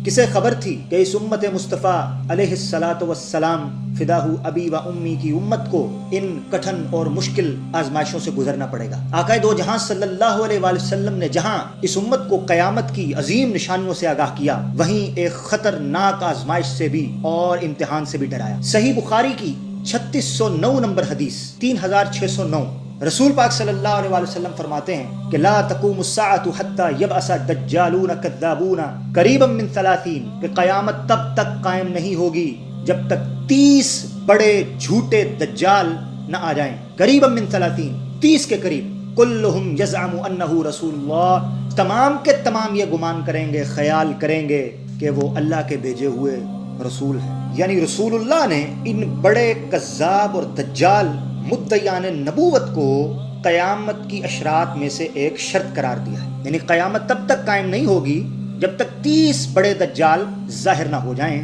کسے خبر تھی کہ اس امت مصطفیٰ علیہ الصلاۃ والسلام فداہ ابی و امی کی امت کو ان کٹھن اور مشکل آزمائشوں سے گزرنا پڑے گا۔ آقا دو جہاں صلی اللہ علیہ وآلہ وسلم نے جہاں اس امت کو قیامت کی عظیم نشانیوں سے آگاہ کیا، وہیں ایک خطرناک آزمائش سے بھی اور امتحان سے بھی ڈرایا۔ صحیح بخاری کی 3609 نمبر حدیث 3609، رسول پاک صلی اللہ علیہ وآلہ وسلم فرماتے ہیں کہ لا تقوم الساعة حتى يبعث الدجالون كذابون قریبا من 30، کہ قیامت تب تک قائم نہیں ہوگی جب تک 30 بڑے جھوٹے دجال نہ آ جائیں، قریبا من 30، 30 کے قریب، کلہم یزعم انہ رسول اللہ، تمام کے تمام یہ گمان کریں گے، خیال کریں گے کہ وہ اللہ کے بھیجے ہوئے رسول ہیں۔ یعنی رسول اللہ نے ان بڑے کذاب اور دجال مدعیان نبوت کو قیامت کی اشراط میں سے ایک شرط قرار دیا ہے۔ یعنی قیامت تب تک قائم نہیں ہوگی جب تک 30 بڑے دجال ظاہر نہ ہو جائیں،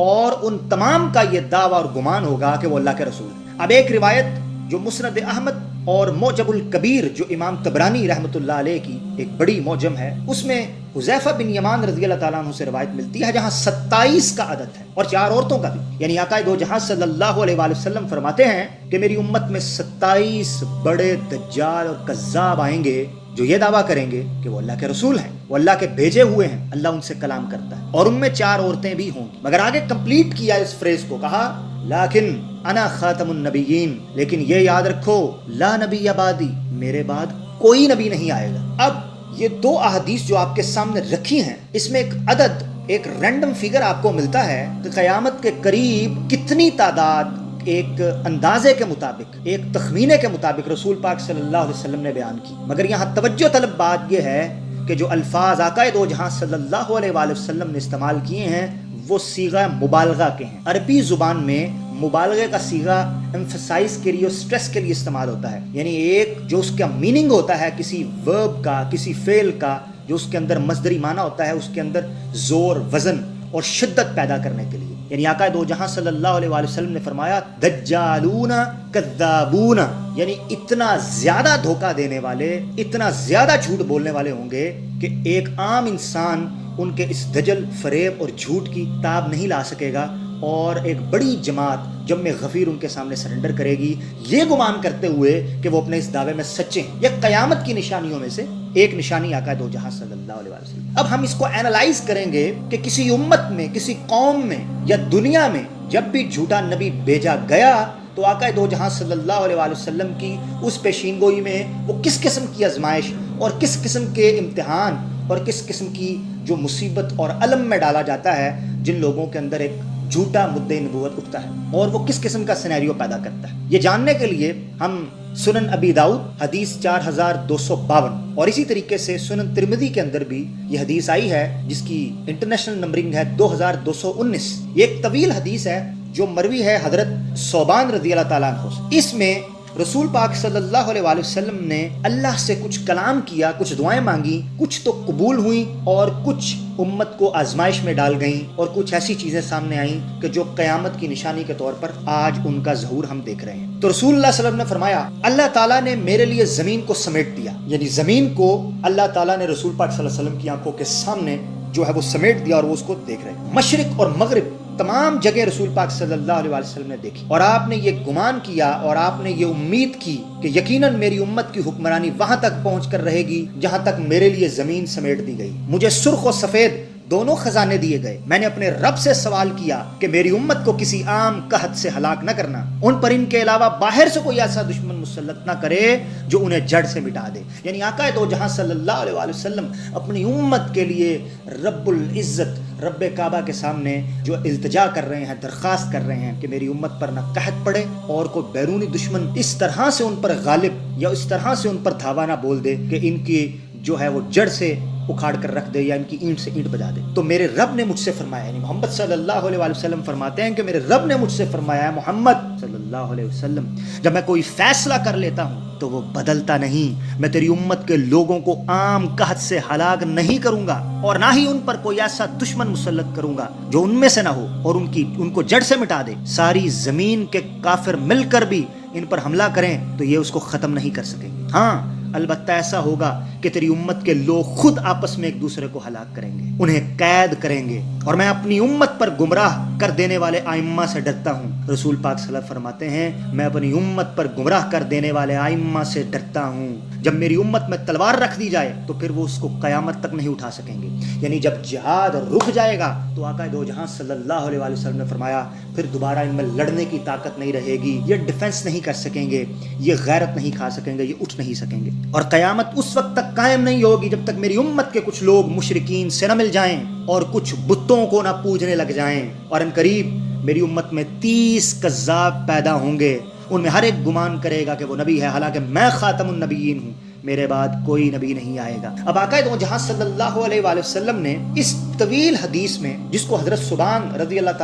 اور ان تمام کا یہ دعویٰ اور گمان ہوگا کہ وہ اللہ کے رسول ہیں۔ اب ایک روایت جو مسند احمد اور معجم الکبیر جو امام طبرانی رحمۃ اللہ علیہ کی ایک بڑی معجم ہے، اس میں حذیفہ بن یمان رضی اللہ تعالیٰ عنہ سے روایت ملتی ہے جہاں 27 کا عدد ہے اور 4 عورتوں کا بھی۔ یعنی آقا دو جہاں صلی اللہ علیہ وآلہ وسلم فرماتے ہیں کہ میری امت میں 27 بڑے دجال اور کذاب آئیں گے جو یہ دعویٰ کریں گے کہ وہ اللہ کے رسول ہیں، وہ اللہ کے بھیجے ہوئے ہیں، اللہ ان سے کلام کرتا ہے، اور ان میں 4 عورتیں بھی ہوں گی۔ مگر آگے کمپلیٹ کیا اس فریز کو، کہا لیکن انا خاتم النبیین، لیکن یہ یاد رکھو لا نبی بعدی، میرے بعد کوئی نبی نہیں آئے گا۔ اب یہ 2 احادیث جو آپ کے سامنے رکھی ہیں، اس میں ایک عدد، ایک رینڈم فگر آپ کو ملتا ہے کہ قیامت کے قریب کتنی تعداد ایک اندازے کے مطابق، ایک تخمینے کے مطابق رسول پاک صلی اللہ علیہ وسلم نے بیان کی۔ مگر یہاں توجہ طلب بات یہ ہے کہ جو الفاظ آقا دو جہاں صلی اللہ علیہ وآلہ وسلم نے استعمال کیے ہیں وہ صیغہ مبالغہ کے ہیں۔ عربی زبان میں مبالغے کا صیغہ ایمفسائز کے لیے، سٹریس کے لیے استعمال ہوتا ہے۔ یعنی ایک جو اس کا میننگ ہوتا ہے کسی ورب کا، کسی فعل کا، جو اس کے اندر مصدری معنی ہوتا ہے، اس کے اندر زور، وزن اور شدت پیدا کرنے کے لیے۔ یعنی آقا دو جہاں صلی اللہ علیہ وآلہ وسلم نے فرمایا دجالون کذابون، یعنی اتنا زیادہ دھوکہ دینے والے، اتنا زیادہ جھوٹ بولنے والے ہوں گے کہ ایک عام انسان ان کے اس دجل، فریب اور جھوٹ کی تاب نہیں لا سکے گا، اور ایک بڑی جماعت جم غفیر ان کے سامنے سرنڈر کرے گی، یہ گمان کرتے ہوئے کہ وہ اپنے اس دعوے میں سچے ہیں۔ یہ قیامت کی نشانیوں میں سے ایک نشانی آقا دو جہاں صلی اللہ علیہ وسلم۔ اب ہم اس کو اینالائز کریں گے کہ کسی امت میں، کسی قوم میں یا دنیا میں جب بھی جھوٹا نبی بھیجا گیا تو آقا دو جہاں صلی اللہ علیہ وسلم کی اس پیشین گوئی میں وہ کس قسم کی آزمائش اور کس قسم کے امتحان اور کس قسم کی جو مصیبت اور علم میں ڈالا جاتا ہے جن لوگوں کے اندر ایک جھوٹا مدعی نبوت اٹھتا ہے، اور وہ کس قسم کا سینیریو پیدا کرتا ہے۔ یہ جاننے کے لیے ہم سنن ابی داؤد حدیث 4252 اور اسی طریقے سے سنن ترمذی کے اندر بھی یہ حدیث آئی ہے جس کی انٹرنیشنل نمبرنگ ہے 2219۔ یہ ایک طویل حدیث ہے جو مروی ہے حضرت ثوبان رضی اللہ تعالیٰ عنہ سے۔ اس میں رسول پاک صلی اللہ علیہ وآلہ وسلم نے اللہ سے کچھ کلام کیا، کچھ دعائیں مانگی، کچھ تو قبول ہوئیں اور کچھ امت کو آزمائش میں ڈال گئیں، اور کچھ ایسی چیزیں سامنے آئیں کہ جو قیامت کی نشانی کے طور پر آج ان کا ظہور ہم دیکھ رہے ہیں۔ تو رسول اللہ صلی اللہ علیہ وسلم نے فرمایا اللہ تعالیٰ نے میرے لیے زمین کو سمیٹ دیا، یعنی زمین کو اللہ تعالیٰ نے رسول پاک صلی اللہ علیہ وسلم کی آنکھوں کے سامنے جو ہے وہ سمیٹ دیا اور وہ اس کو دیکھ رہے ہیں۔ مشرق اور مغرب تمام جگہ رسول پاک صلی اللہ علیہ وسلم نے دیکھی، اور آپ نے یہ گمان کیا اور آپ نے یہ امید کی کہ یقیناً میری امت کی حکمرانی وہاں تک پہنچ کر رہے گی جہاں تک میرے لیے زمین سمیٹ دی گئی۔ مجھے سرخ و سفید دونوں خزانے دیے گئے۔ میں نے اپنے رب سے سوال کیا کہ میری امت کو کسی عام قحط سے ہلاک نہ کرنا، ان پر ان کے علاوہ باہر سے کوئی ایسا دشمن مسلط نہ کرے جو انہیں جڑ سے مٹا دے۔ یعنی آقا دو جہاں صلی اللہ علیہ وآلہ وسلم اپنی امت کے لیے رب العزت، رب کعبہ کے سامنے جو التجا کر رہے ہیں، درخواست کر رہے ہیں کہ میری امت پر نہ قحط پڑے اور کوئی بیرونی دشمن اس طرح سے ان پر غالب یا اس طرح سے ان پر دھاوا نہ بول دے کہ ان کی جو ہے وہ جڑ سے اکھاڑ کر رکھ دے یا ان کی اینٹ سے اینٹ بجا دے۔ تو میرے رب نے مجھ سے فرمایا، یعنی محمد صلی اللہ علیہ وآلہ وسلم فرماتے ہیں کہ میرے رب نے مجھ سے فرمایا ہے محمد صلی اللہ علیہ وسلم، جب میں کوئی فیصلہ کر لیتا ہوں تو وہ بدلتا نہیں۔ میں تیری امت کے لوگوں کو عام قحط سے ہلاک نہیں کروں گا، اور نہ ہی ان پر کوئی ایسا دشمن مسلط کروں گا جو ان میں سے نہ ہو اور ان کو جڑ سے مٹا دے۔ ساری زمین کے کافر مل کر بھی ان پر حملہ کریں تو یہ اس کو ختم نہیں کر سکیں گے۔ ہاں البتہ ایسا ہوگا کہ تیری امت کے لوگ خود آپس میں ایک دوسرے کو ہلاک کریں گے، انہیں قید کریں گے، اور میں اپنی امت پر گمراہ کر دینے والے آئمہ سے ڈرتا ہوں۔ رسول پاک صلی اللہ علیہ وسلم فرماتے ہیں میں اپنی امت پر گمراہ کر دینے والے آئمہ سے ڈرتا ہوں۔ جب میری امت میں تلوار رکھ دی جائے تو پھر وہ اس کو قیامت تک نہیں اٹھا سکیں گے، یعنی جب جہاد رک جائے گا تو آقا دو جہاں صلی اللہ علیہ وسلم نے فرمایا پھر دوبارہ ان میں لڑنے کی طاقت نہیں رہے گی، یہ ڈیفنس نہیں کر سکیں گے، یہ غیرت نہیں کھا سکیں گے، یہ اٹھ نہیں سکیں گے، اور قیامت اس وقت تک قائم نہیں ہوگی جب تک میری امت کے کچھ لوگ مشرکین سے نہ مل جائیں اور کچھ بتوں کو نہ پوجنے لگ جائیں۔ اور ان قریب میری امت میں 30 کذاب پیدا ہوں گے، ان میں ہر ایک گمان کرے گا کہ وہ نبی ہے، حالانکہ میں خاتم النبیین ہوں، میرے بعد کوئی نبی نہیں آئے گا۔ اب آقا دو جہاں صلی اللہ علیہ وآلہ وسلم نے اس طویل حدیث میں، جس کو حضرت ثوبان رضی اللہ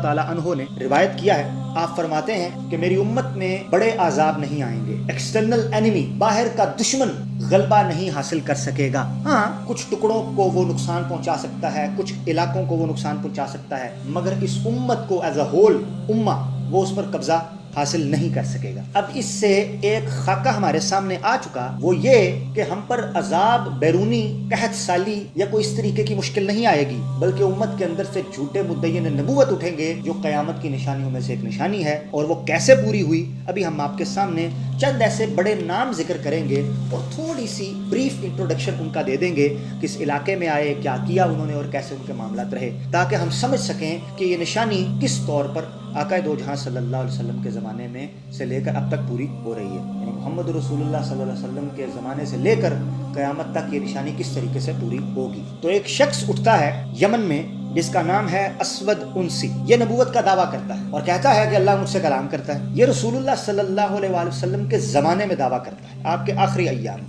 تعالیٰ عنہ نے روایت کیا ہے، آپ فرماتے ہیں کہ میری امت میں بڑے عذاب نہیں آئیں گے، ایکسٹرنل اینیمی، باہر کا دشمن غلبہ نہیں حاصل کر سکے گا۔ ہاں کچھ ٹکڑوں کو وہ نقصان پہنچا سکتا ہے، کچھ علاقوں کو وہ نقصان پہنچا سکتا ہے، مگر اس امت کو ایز اے ہول امہ وہ اس پر قبضہ حاصل نہیں کر سکے گا۔ اب اس سے ایک خاکہ ہمارے سامنے آ چکا، وہ یہ کہ ہم پر عذاب بیرونی قحط سالی یا کوئی اس طریقے کی مشکل نہیں آئے گی، بلکہ امت کے اندر سے جھوٹے مدعین نبوت اٹھیں گے، جو قیامت کی نشانیوں میں سے ایک نشانی ہے، اور وہ کیسے پوری ہوئی ابھی ہم آپ کے سامنے چند ایسے بڑے نام ذکر کریں گے اور تھوڑی سی بریف انٹروڈکشن ان کا دے دیں گے، کس علاقے میں آئے، کیا کیا انہوں نے اور کیسے ان کے معاملات رہے، تاکہ ہم سمجھ سکیں کہ یہ نشانی کس طور پر آقا دو جہاں صلی اللہ علیہ وسلم کے زمانے میں سے لے کر اب تک پوری ہو رہی ہے، یعنی محمد رسول اللہ صلی اللہ علیہ وسلم کے زمانے سے لے کر قیامت تک یہ نشانی کس طریقے سے پوری ہوگی۔ تو ایک شخص اٹھتا ہے یمن میں جس کا نام ہے اسود انسی، یہ نبوت کا دعویٰ کرتا ہے اور کہتا ہے کہ اللہ مجھ سے کلام کرتا ہے۔ یہ رسول اللہ صلی اللہ علیہ وآلہ وسلم کے زمانے میں دعویٰ کرتا ہے، آپ کے آخری ایام۔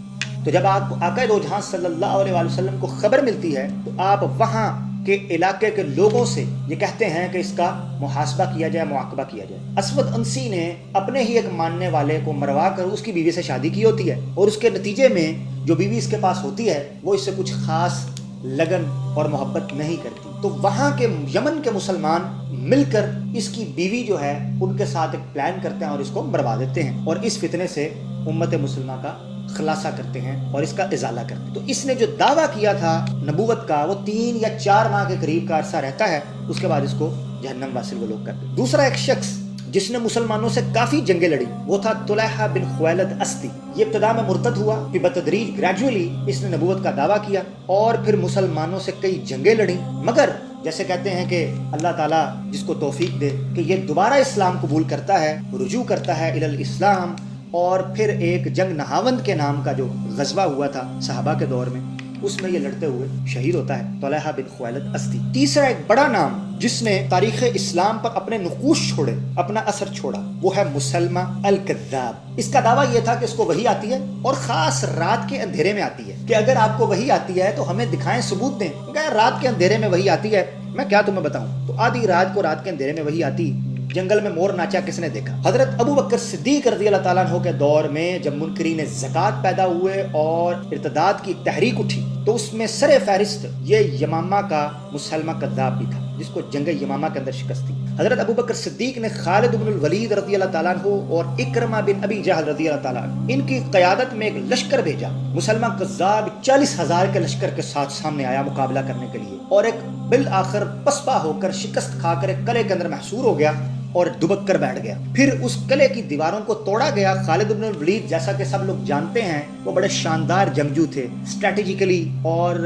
تو جب آپ آقا دو جہاں صلی اللہ علیہ وآلہ وسلم کو خبر ملتی ہے تو آپ وہاں کے علاقے کے لوگوں سے یہ کہتے ہیں کہ اس کا محاسبہ کیا جائے، معاقبہ کیا جائے۔ اسود انسی نے اپنے ہی ایک ماننے والے کو مروا کر اس کی بیوی سے شادی کی ہوتی ہے، اور اس کے نتیجے میں جو بیوی اس کے پاس ہوتی ہے وہ اس سے کچھ خاص لگن اور محبت نہیں کرتی۔ تو وہاں کے یمن کے مسلمان مل کر اس کی بیوی جو ہے ان کے ساتھ ایک پلان کرتے ہیں اور اس کو مروا دیتے ہیں، اور اس فتنے سے امت مسلمہ کا خلاصہ کرتے ہیں اور اس کا ازالہ کرتے ہیں۔ تو اس نے جو دعویٰ کیا تھا نبوت کا وہ 3 یا 4 ماہ کے قریب کا عرصہ رہتا ہے، اس کے بعد اس کو جہنم واصل وہ لوگ کرتے ہیں۔ دوسرا ایک شخص جس نے مسلمانوں سے کافی جنگیں لڑی وہ تھا طلحہ بن خویلد اسدی۔ یہ ابتدا میں مرتد ہوا، پھر بتدریج گریجولی اس نے نبوت کا دعویٰ کیا اور پھر مسلمانوں سے کئی جنگیں لڑیں، مگر جیسے کہتے ہیں کہ اللہ تعالیٰ جس کو توفیق دے کہ یہ دوبارہ اسلام قبول کرتا ہے، رجوع کرتا ہے الی الاسلام، اور پھر ایک جنگ نہاوند کے نام کا جو غزوہ ہوا تھا صحابہ کے دور میں، اس میں یہ لڑتے ہوئے شہید ہوتا ہے، طلحہ بن خویلد اسدی۔ تیسرا ایک بڑا نام جس نے تاریخ اسلام پر اپنے نقوش چھوڑے، اپنا اثر چھوڑا، وہ ہے مسلمہ الکذاب۔ اس کا دعویٰ یہ تھا کہ اس کو وحی آتی ہے اور خاص رات کے اندھیرے میں آتی ہے، کہ اگر آپ کو وحی آتی ہے تو ہمیں دکھائیں، ثبوت دیں۔ رات کے اندھیرے میں وحی آتی ہے، میں کیا تمہیں بتاؤں؟ تو آدھی رات کو رات کے اندھیرے میں وحی آتی، جنگل میں مور ناچا کس نے دیکھا؟ حضرت ابو بکر صدیق رضی اللہ تعالیٰ عنہ کے دور میں جب منکرین زکوٰۃ پیدا ہوئے اور ارتداد کی تحریک اٹھی تو اس میں سر فہرست یہ یمامہ کا مسلمہ کذاب بھی تھا، جس کو جنگ یمامہ کے اندر شکست دی۔ حضرت ابو بکر صدیق نے خالد بن الولید رضی اللہ تعالیٰ عنہ اور اکرمہ بن ابی جہل رضی اللہ تعالیٰ عنہ ان کی قیادت میں ایک لشکر بھیجا۔ مسلمہ کذاب 40,000 کے لشکر کے ساتھ سامنے آیا مقابلہ کرنے کے لیے، اور ایک بالآخر پسپا ہو کر شکست کھا کر ایک قلعے کے اندر محصور ہو گیا اور دبک کر بیٹھ گیا۔ پھر اس قلعے کی دیواروں کو توڑا گیا۔ خالد بن الولید جیسا کہ سب لوگ جانتے ہیں وہ بڑے شاندار جنگجو تھے، اسٹریٹجیکلی اور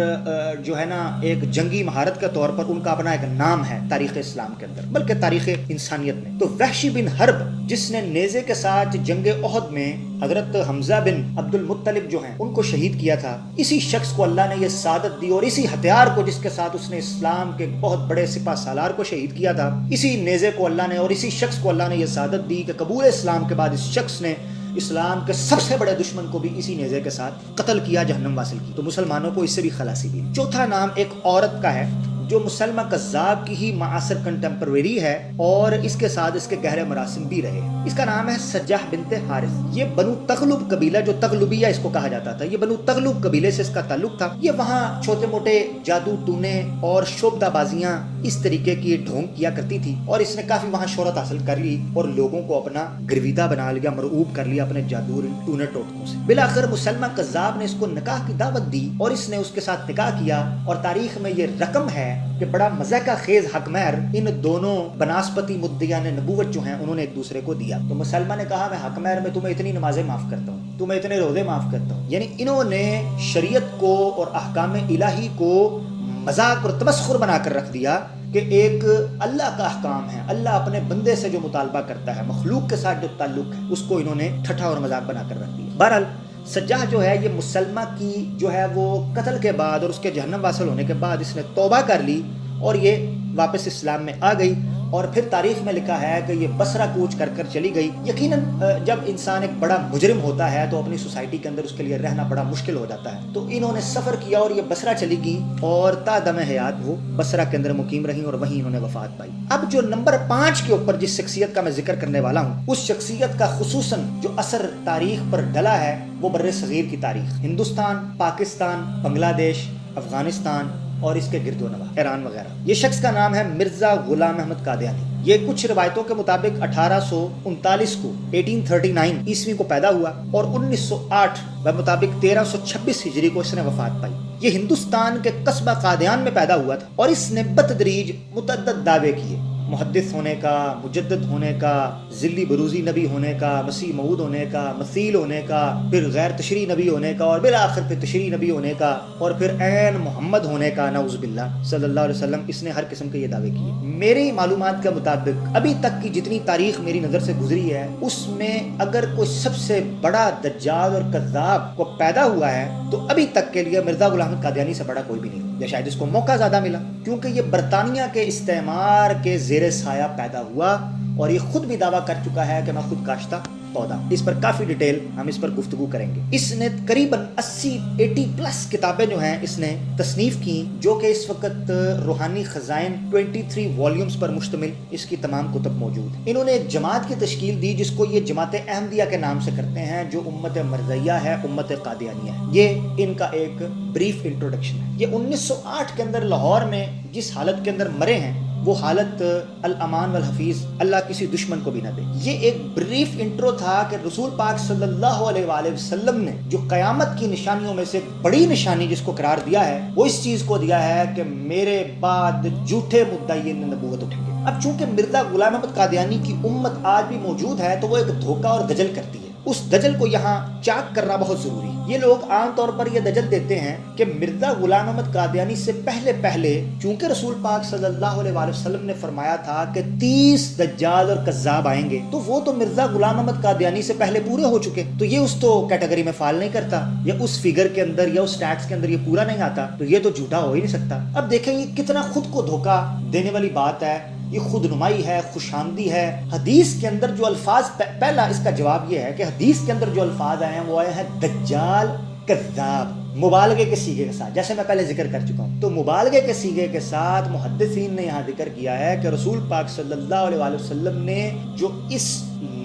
جو ہے نا ایک جنگی مہارت کے طور پر ان کا اپنا ایک نام ہے تاریخ اسلام کے اندر، بلکہ تاریخ انسانیت میں۔ تو وحشی بن حرب جس نے نیزے کے ساتھ جنگ احد میں حضرت حمزہ بن عبد المطلب جو ہیں ان کو شہید کیا تھا، اسی شخص کو اللہ نے یہ سعادت دی، اور اسی ہتھیار کو جس کے ساتھ اس نے اسلام کے بہت بڑے سپہ سالار کو شہید کیا تھا، اسی نیزے کو اللہ نے اور اسی شخص کو اللہ نے یہ سعادت دی کہ قبول اسلام کے بعد اس شخص نے اسلام کے سب سے بڑے دشمن کو بھی اسی نیزے کے ساتھ قتل کیا، جہنم واصل کی۔ تو مسلمانوں کو اس سے بھی خلاصی بھی۔ چوتھا نام ایک عورت کا ہے جو مسلمہ کذاب کی ہی معاصر کنٹمپریری ہے اور اس کے ساتھ اس کے گہرے مراسم بھی رہے۔ اس کا نام ہے سجاح بنت حارث۔ یہ بنو تغلب قبیلہ جو تغلبیہ اس کو کہا جاتا تھا، یہ بنو تغلب قبیلے سے اس کا تعلق تھا۔ یہ وہاں چھوٹے موٹے جادو ٹونے اور شعبدہ بازیاں اس طریقے کی ڈھونگ کیا کرتی تھی، اور اس نے کافی وہاں شہرت حاصل کر لی اور لوگوں کو اپنا گرویدہ بنا لیا، مرعوب کر لیا اپنے جادو ٹونے ٹوٹکوں سے۔ بالآخر مسلمہ کذاب نے اس کو نکاح کی دعوت دی اور اس نے اس کے ساتھ نکاح کیا، اور تاریخ میں یہ رقم ہے کہ بڑا مزہ کا خیز حق مہر ان دونوں بناسپتی مدعیان نبوت جو ہیں انہوں نے ایک دوسرے کو دیا. تو مسلمہ نے کہا میں حق مہر میں تمہیں اتنی نمازیں معاف کرتا ہوں, تمہیں اتنے روزے معاف کرتا ہوں. یعنی انہوں نے شریعت کو اور احکام الہی کو مذاق اور تمسخر بنا کر رکھ دیا کہ ایک اللہ کا احکام ہے, اللہ اپنے بندے سے جو مطالبہ کرتا ہے, مخلوق کے ساتھ جو تعلق ہے, اس کو انہوں نے ٹھٹھا اور مذاق بنا کر رکھ دیا. بہرحال سجاح جو ہے یہ مسلمہ کی جو ہے وہ قتل کے بعد اور اس کے جہنم واصل ہونے کے بعد اس نے توبہ کر لی اور یہ واپس اسلام میں آ گئی, اور پھر تاریخ میں لکھا ہے کہ یہ بصرہ کوچ کر کر چلی گئی. یقیناً جب انسان ایک بڑا مجرم ہوتا ہے تو اپنی سوسائٹی کے اندر اس کے لیے رہنا بڑا مشکل ہو جاتا ہے. تو انہوں نے سفر کیا اور یہ بصرہ چلی گئی اور تا دم حیات وہ بصرہ کے اندر مقیم رہیں اور وہیں انہوں نے وفات پائی. اب جو نمبر 5 کے اوپر جس شخصیت کا میں ذکر کرنے والا ہوں, اس شخصیت کا خصوصاً جو اثر تاریخ پر ڈلا ہے وہ بر صغیر کی تاریخ, ہندوستان, پاکستان, بنگلہ دیش, افغانستان اور اس کے گرد و نواح, ایران وغیرہ. یہ شخص کا نام ہے مرزا غلام احمد قادیانی. یہ کچھ روایتوں کے مطابق 1839 کو 1839 عیسوی کو پیدا ہوا اور 1908 کے مطابق 1326 ہجری کو اس نے وفات پائی. یہ ہندوستان کے قصبہ قادیان میں پیدا ہوا تھا اور اس نے بتدریج متعدد دعوے کیے, محدث ہونے کا, مجدد ہونے کا, ذلی بروزی نبی ہونے کا, مسیح موعود ہونے کا, مثیل ہونے کا, پھر غیر تشریع نبی ہونے کا, اور بالآخر پھر تشریع نبی ہونے کا, اور پھر عین محمد ہونے کا, نعوذ باللہ صلی اللہ علیہ وسلم. اس نے ہر قسم کے یہ دعوے کیے. میری معلومات کے مطابق ابھی تک کی جتنی تاریخ میری نظر سے گزری ہے اس میں اگر کوئی سب سے بڑا دجال اور کذاب کو پیدا ہوا ہے تو ابھی تک کے لیے مرزا غلام احمد قادیانی سے بڑا کوئی بھی نہیں. یا شاید اس کو موقع زیادہ ملا کیونکہ یہ برطانیہ کے استعمار کے زیر سایہ پیدا ہوا اور یہ خود بھی دعویٰ کر چکا ہے کہ میں خود کاشتہ پودا. اس پر کافی ڈیٹیل ہم اس پر گفتگو کریں گے. اس نے قریباً 80 پلس کتابیں جو ہیں اس نے تصنیف کی جو کہ اس وقت روحانی خزائن 23 والیومز پر مشتمل اس کی تمام کتب موجود ہیں. انہوں نے ایک جماعت کی تشکیل دی جس کو یہ جماعت احمدیہ کے نام سے کرتے ہیں جو امت مرزیہ ہے, امت قادیانیہ ہے. یہ ان کا ایک بریف انٹروڈکشن ہے. یہ 1908 کے اندر لاہور میں جس حالت کے اندر مرے ہیں وہ حالت الامان والحفیظ, اللہ کسی دشمن کو بھی نہ دے. یہ ایک بریف انٹرو تھا کہ رسول پاک صلی اللہ علیہ وآلہ وسلم نے جو قیامت کی نشانیوں میں سے بڑی نشانی جس کو قرار دیا ہے وہ اس چیز کو دیا ہے کہ میرے بعد جھوٹے مدعیین نبوت اٹھیں گے. اب چونکہ مرزا غلام احمد قادیانی کی امت آج بھی موجود ہے تو وہ ایک دھوکہ اور دجل کرتی ہے. اس دجل کو یہاں چاک کرنا بہت ضروری. یہ لوگ عام طور پر یہ دجل دیتے ہیں کہ مرزا غلام احمد قادیانی سے پہلے چونکہ رسول پاک صلی اللہ علیہ وآلہ وسلم نے فرمایا تھا کہ 30 دجال اور کذاب آئیں گے تو وہ تو مرزا غلام احمد قادیانی سے پہلے پورے ہو چکے, تو یہ اس تو کیٹیگری میں فال نہیں کرتا یا اس فگر کے اندر یا اس سٹیٹس کے اندر یہ پورا نہیں آتا, تو یہ تو جھوٹا ہو ہی نہیں سکتا. اب دیکھیں یہ کتنا خود کو دھوکہ دینے والی بات ہے, یہ خود نمائی ہے, خوش آمدی ہے. حدیث کے اندر جو الفاظ, پہلا اس کا جواب یہ ہے کہ حدیث کے اندر جو الفاظ آئے ہیں وہ آئے ہیں دجال, کذاب, مبالغے کے صیغے کے ساتھ, جیسے میں پہلے ذکر کر چکا ہوں. تو مبالغے کے صیغے کے ساتھ محدثین نے یہاں ذکر کیا ہے کہ رسول پاک صلی اللہ علیہ وآلہ وسلم نے جو اس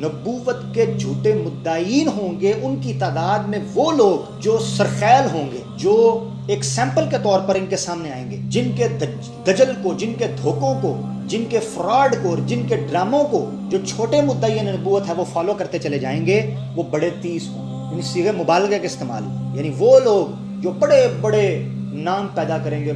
نبوت کے جھوٹے مدعین ہوں گے ان کی تعداد میں وہ لوگ جو سرخیل ہوں گے, جو ایک سیمپل کے طور پر ان کے سامنے آئیں گے, جن کے دجل کو, جن کے دھوکوں کو, جن کے فراڈ کو, جن کے ڈراموں کو جو چھوٹے مدعیین نبوت ہے وہ فالو کرتے چلے جائیں گے, وہ بڑے 30 ہوں. یعنی صیغے مبالغے کے استعمال, یعنی وہ لوگ جو بڑے بڑے نام پیدا کریں گے,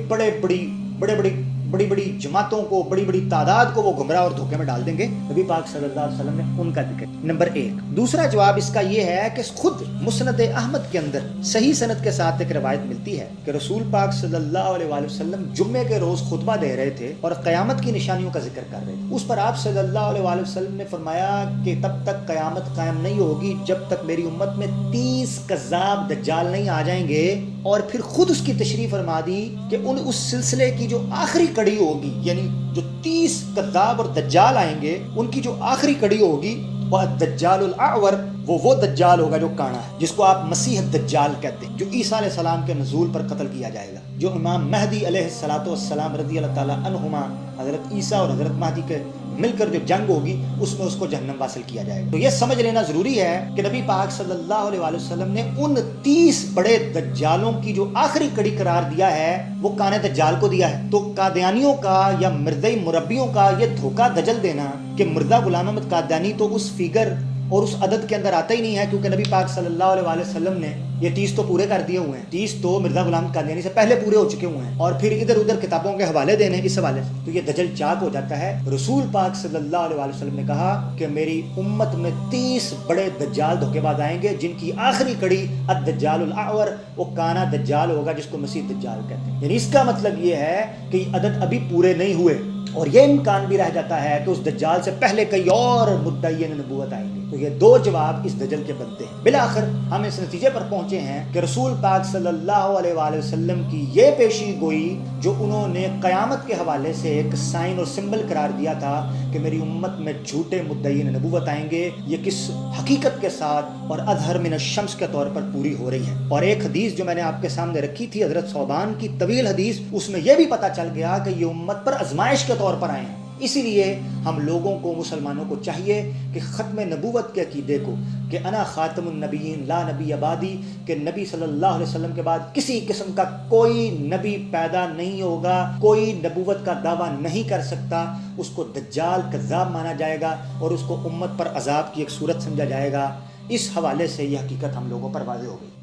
بڑی بڑی جماعتوں کو, بڑی بڑی تعداد کو وہ گمراہ اور دھوکے میں ڈال دیں گے. نبی پاک صلی اللہ علیہ وسلم نے ان کا ذکر. نمبر 1. دوسرا جواب اس کا یہ ہے کہ خود مسند احمد کے اندر صحیح سند کے ساتھ ایک روایت ملتی ہے کہ رسول پاک صلی اللہ علیہ وآلہ وسلم جمعے کے روز خطبہ دے رہے تھے اور قیامت کی نشانیوں کا ذکر کر رہے تھے. اس پر آپ صلی اللہ علیہ وآلہ وسلم نے فرمایا کہ تب تک قیامت قائم نہیں ہوگی جب تک میری امت میں 30 کذاب دجال نہیں آ جائیں گے, اور پھر خود اس کی تشریح فرما دی کہ اس سلسلے کی جو آخری کڑی ہوگی, یعنی جو 30 کذاب اور دجال آئیں گے ان کی جو آخری کڑی ہوگی وہ دجال الاعور, وہ دجال ہوگا جو کانا ہے, جس کو آپ مسیح الدجال کہتے ہیں, جو عیسیٰ علیہ السلام کے نزول پر قتل کیا جائے گا, جو امام مہدی علیہ السلام رضی اللہ تعالیٰ عنہما, حضرت عیسیٰ اور حضرت مہدی کے مل کر جو جنگ ہوگی اس میں اس کو جہنم واصل کیا جائے گا. تو یہ سمجھ لینا ضروری ہے کہ نبی پاک صلی اللہ علیہ وآلہ وسلم نے ان 30 بڑے دجالوں کی جو آخری کڑی قرار دیا ہے وہ کانے دجال کو دیا ہے. تو قادیانیوں کا یا مرزائی مربیوں کا یہ دھوکہ دجل دینا کہ مرزا غلام احمد قادیانی تو اس فگر اور اس عدد کے اندر آتا ہی نہیں ہے، کیونکہ نبی پاک صلی اللہ علیہ وآلہ وسلم نے یہ 30 تو پورے کر دیے ہوئے ہیں، 30 تو مرزا غلام قادیانی سے پہلے پورے ہو چکے ہوئے ہیں، اور پھر ادھر ادھر کتابوں کے حوالے دینے اس حوالے سے تو یہ دجل چاک ہو جاتا ہے۔ رسول پاک صلی اللہ علیہ وآلہ وسلم نے کہا کہ میری امت میں 30 بڑے دجال دھوکے باز آئیں گے، جن کی آخری کڑی الدجال الاعور، وہ کانا دجال ہوگا، جس کو مسیح دجال کہتے ہیں۔ یعنی اس کا مطلب یہ ہے کہ یہ عدد ابھی پورے نہیں ہوئے، اور یہ امکان بھی رہ جاتا ہے کہ اس دجال سے پہلے کئی اور مدعین نبوت آئیں گے۔ تو یہ دو جواب اس دجل کے بنتے ہیں۔ بالآخر ہم اس نتیجے پر پہنچے ہیں کہ رسول پاک صلی اللہ علیہ وآلہ وسلم کی یہ پیشی گوئی جو انہوں نے قیامت کے حوالے سے ایک سائن اور سمبل قرار دیا تھا کہ میری امت میں جھوٹے مدعین نبوت آئیں گے، یہ کس حقیقت کے ساتھ اور اظہر من الشمس کے طور پر پوری ہو رہی ہے۔ اور ایک حدیث جو میں نے آپ کے سامنے رکھی تھی، حضرت ثوبان کی طویل حدیث، اس میں یہ بھی پتہ چل گیا کہ یہ امت پر آزمائش کے طور پر آئے ہیں۔ اسی لیے ہم لوگوں کو، مسلمانوں کو چاہیے کہ ختم نبوت کے عقیدے کو، کہ انا خاتم النبیین لا نبی بعدی، کہ نبی صلی اللہ علیہ وسلم کے بعد کسی قسم کا کوئی نبی پیدا نہیں ہوگا، کوئی نبوت کا دعویٰ نہیں کر سکتا، اس کو دجال کذاب مانا جائے گا اور اس کو امت پر عذاب کی ایک صورت سمجھا جائے گا۔ اس حوالے سے یہ حقیقت ہم لوگوں پر واضح ہو گئی۔